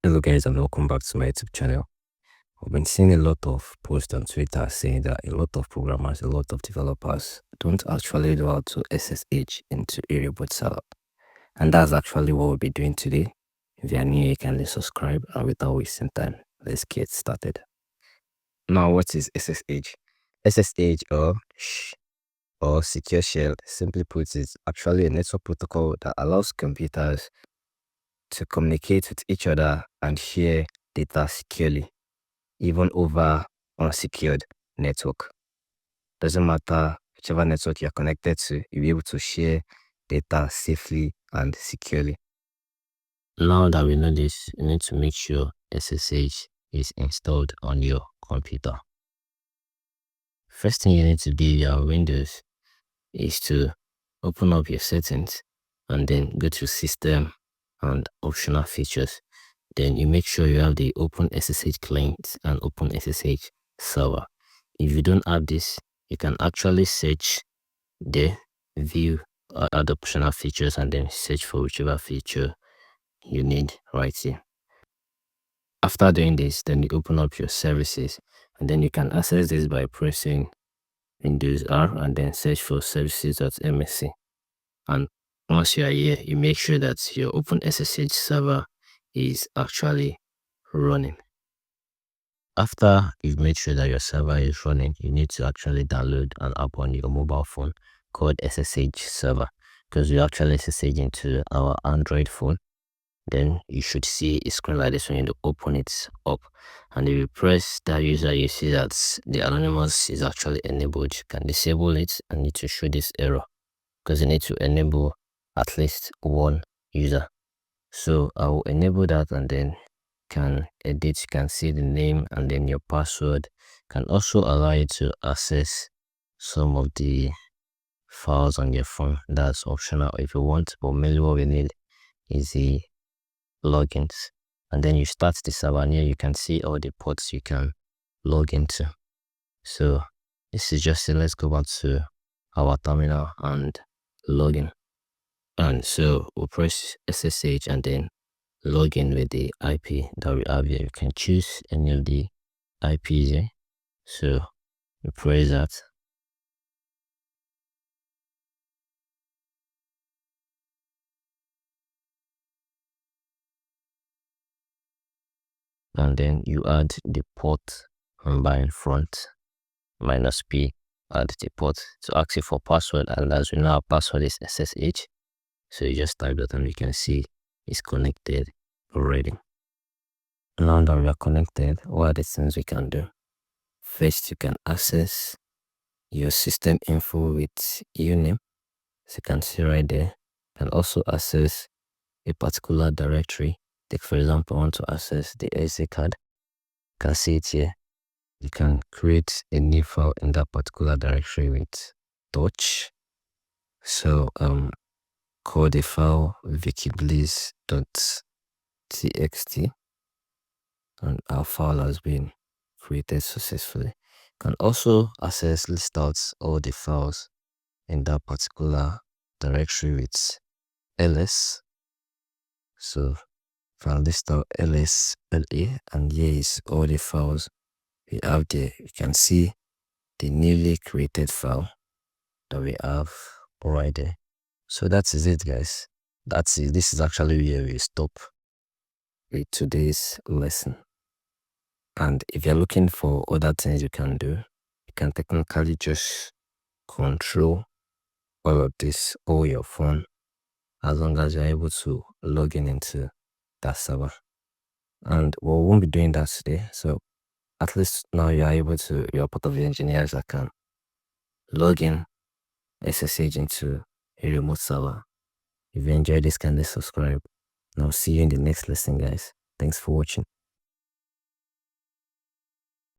Hello guys and welcome back to my YouTube channel. I've been seeing a lot of posts on Twitter saying that a lot of programmers, a lot of developers don't actually know how to SSH into a remote server. And that's actually what we'll be doing today. If you are new, you can subscribe, and without wasting time, let's get started. Now, what is SSH? SSH or Secure Shell, simply put, is actually a network protocol that allows computers to communicate with each other and share data securely, even over unsecured network. Doesn't matter whichever network you're connected to, you'll be able to share data safely and securely. Now that we know this, you need to make sure SSH is installed on your computer. First thing you need to do in your Windows is to open up your settings and then go to System and Optional Features. Then you make sure you have the Open SSH client and Open SSH server. If you don't have this, you can actually search the view other optional features and then search for whichever feature you need right here. After doing this, then you open up your services and then you can access this by pressing Windows R and then search for services.msc. And once you are here, you make sure that your Open SSH server is actually running. After you've made sure that your server is running, you need to actually download an app on your mobile phone called SSH server, because we actually SSH into our Android phone. Then you should see a screen like this when you open it up, and if you press that user, you see that the anonymous is actually enabled. You can disable it and need to show this error, because you need to enable at least one user. So I will enable that, and then can edit, you can see the name and then your password. Can also allow you to access some of the files on your phone. That's optional if you want, but mainly what we need is the logins. And then you start the server, and here you can see all the ports you can log into. So this is just it. Let's go back to our terminal and login. And so we'll press SSH and then log in with the IP that we have here. You can choose any of the IPs here. So we press that. And then you add the port number in front, -P, add the port to ask you for password. And as we know, our password is SSH. So you just type that and you can see it's connected already. Now that we are connected, what are the things we can do? First, you can access your system info with uname. So you can see right there. You can also access a particular directory. Take for example, I want to access the SD card. You can see it here. You can create a new file in that particular directory with touch. So call the file Vikkybliz.txt, and our file has been created successfully. You can also list out all the files in that particular directory with ls. So can list out ls.la, and here is all the files we have there. You can see the newly created file that we have right there. So that is it, guys. That's it. This is actually where we stop with today's lesson. And if you're looking for other things you can do, you can technically just control all of this over your phone, as long as you're able to log in into that server. And we won't be doing that today. So at least now you're part of the engineers that can log in SSH into a remote server. If you enjoyed this, kindly subscribe. And I'll see you in the next lesson, guys. Thanks for watching.